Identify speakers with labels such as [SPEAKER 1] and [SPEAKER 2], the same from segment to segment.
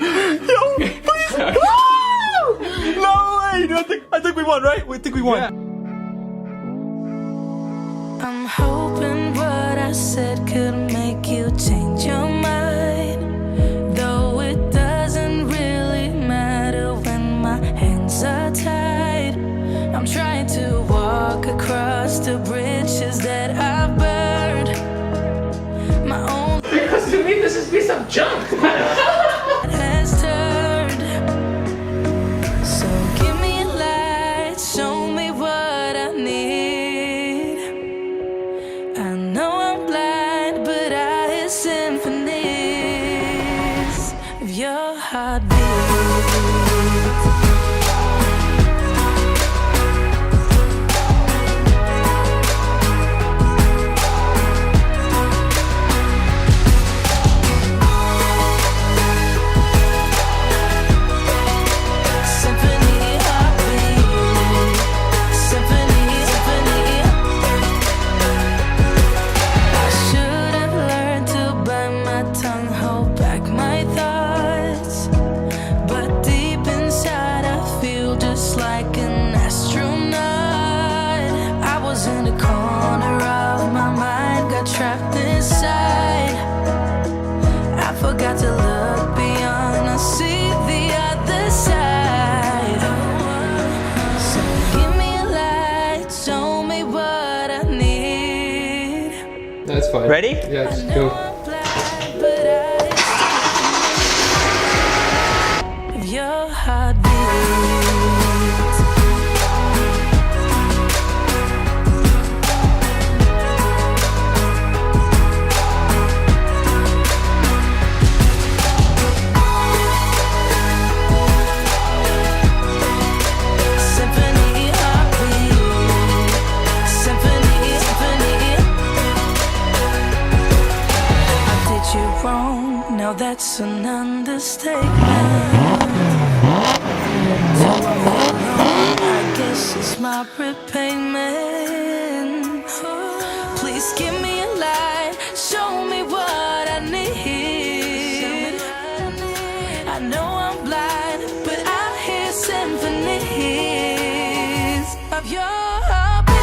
[SPEAKER 1] Yo, please. No way. I think we won, right? We think we won.
[SPEAKER 2] Yeah.
[SPEAKER 3] I'm hoping what I said could make you change your mind. Though it doesn't really matter when my hands are tied. I'm trying to walk across the bridges that I burned. My own
[SPEAKER 2] Because to me this is a piece of junk.
[SPEAKER 3] has turned. So give me a light, show me what I need. I know I'm blind, but I hear symphonies of your heartbeat. Trapped inside, I forgot to look beyond. I see the other side. So give me a light, show me what I need.
[SPEAKER 2] That's fine.
[SPEAKER 1] Ready?
[SPEAKER 2] Yeah, let's
[SPEAKER 3] I know
[SPEAKER 2] go.
[SPEAKER 3] I'm blind, but I still your heartbeat. Now that's an understatement. I guess it's my repayment. Please give me a light, show me what I need. I know I'm blind, but I hear symphonies of your heartbeat.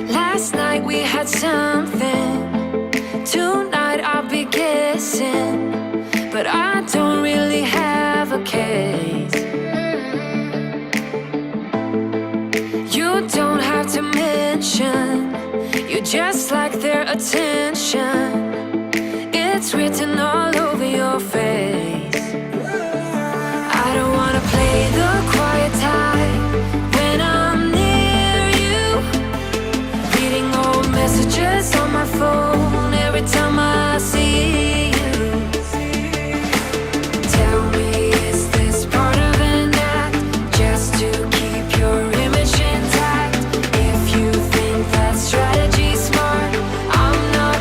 [SPEAKER 3] Last night we had something. Tonight I'll be kissing, but I don't really have a case. You don't have to mention, you just like their attention. It's written all over your face. I don't wanna play the quiet type when I'm near you. Reading old messages on my phone every time I see you. Tell me, is this part of an act just to keep your image intact? If you think that strategy's smart, I'm not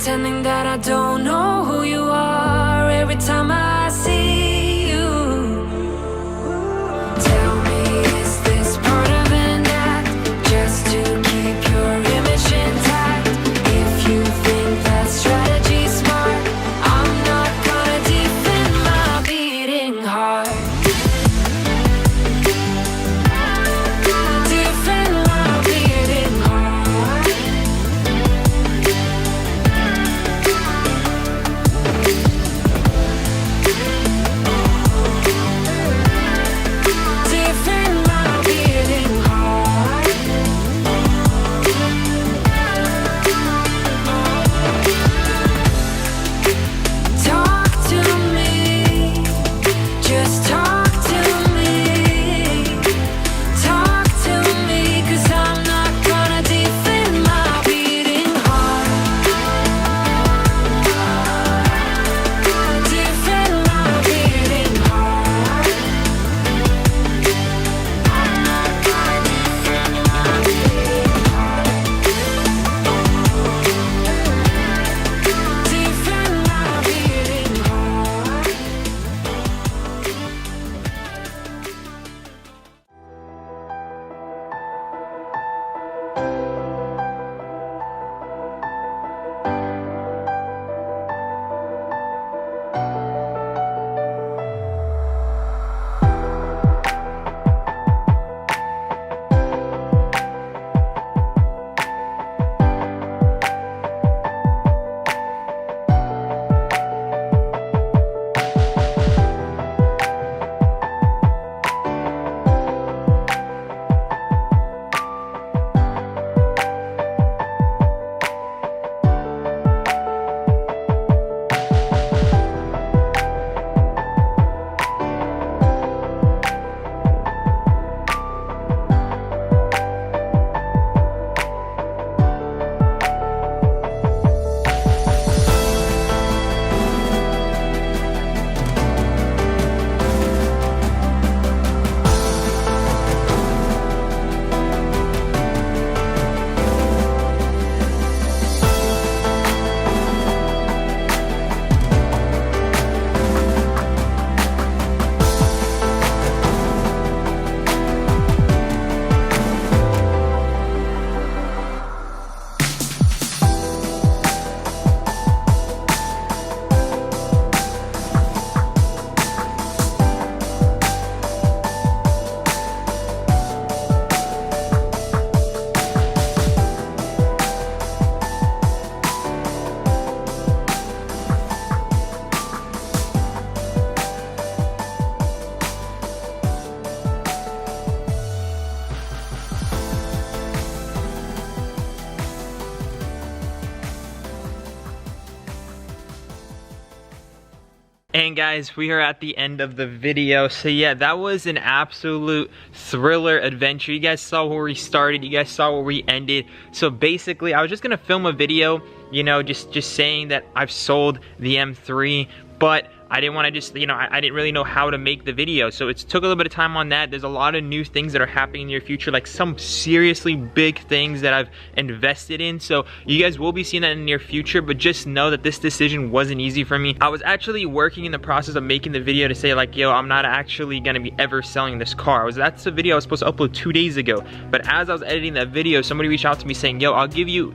[SPEAKER 3] pretending that I don't know who you are every time I see you. Tell me, is this part of an act just to keep your image intact? If you think that strategy's smart, I'm not gonna defend my beating heart. Defend my beating heart. Defend my beating heart. Talk to me, just talk to me. Talk to me, 'cause I'm not gonna defend my beating heart. Defend my beating heart. I'm not gonna defend my beating heart. Defend my beating heart.
[SPEAKER 1] And guys, we are at the end of the video. So yeah, that was an absolute thriller adventure. You guys saw where we started, you guys saw where we ended. So basically, I was just gonna film a video, you know, just saying that I've sold the M3, but I didn't want to just, you know, I didn't really know how to make the video. So it took a little bit of time on that. There's a lot of new things that are happening in the near future, like some seriously big things that I've invested in. So you guys will be seeing that in the near future, but just know that this decision wasn't easy for me. I was actually working in the process of making the video to say like, yo, I'm not actually gonna be ever selling this car. That's the video I was supposed to upload 2 days ago. But as I was editing that video, somebody reached out to me saying, yo, I'll give you,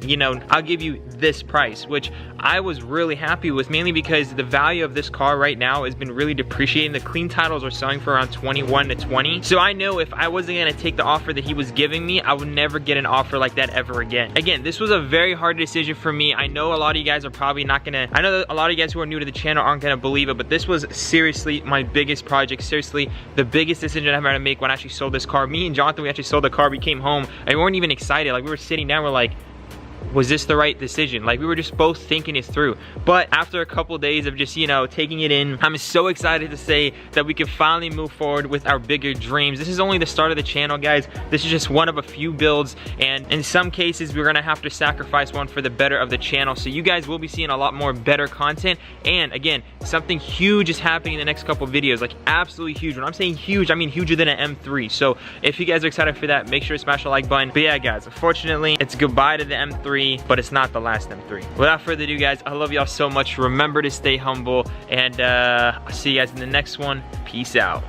[SPEAKER 1] I'll give you this price, which I was really happy with, mainly because the value of this car right now has been really depreciating. The clean titles are selling for around 21 to 20. So I know if I wasn't gonna take the offer that he was giving me, I would never get an offer like that ever again. Again, this was a very hard decision for me. I know a lot of you guys are probably not gonna, I know that a lot of you guys who are new to the channel aren't gonna believe it, but this was seriously my biggest project, seriously the biggest decision I've had to make when I actually sold this car. Me and Jonathan, we actually sold the car, we came home, and we weren't even excited. Like, we were sitting down, we're like, was this the right decision? Like, we were just both thinking it through. But after a couple days of just, taking it in, I'm so excited to say that we can finally move forward with our bigger dreams. This is only the start of the channel, guys. This is just one of a few builds, and in some cases, we're gonna have to sacrifice one for the better of the channel. So you guys will be seeing a lot more better content. And again, something huge is happening in the next couple videos, like absolutely huge. When I'm saying huge, I mean huger than an M3. So if you guys are excited for that, make sure to smash the like button. But yeah, guys, unfortunately, it's goodbye to the M3. M3, but it's not the last M3. Without further ado, guys, I love y'all so much. Remember to stay humble, and I'll see you guys in the next one. Peace out.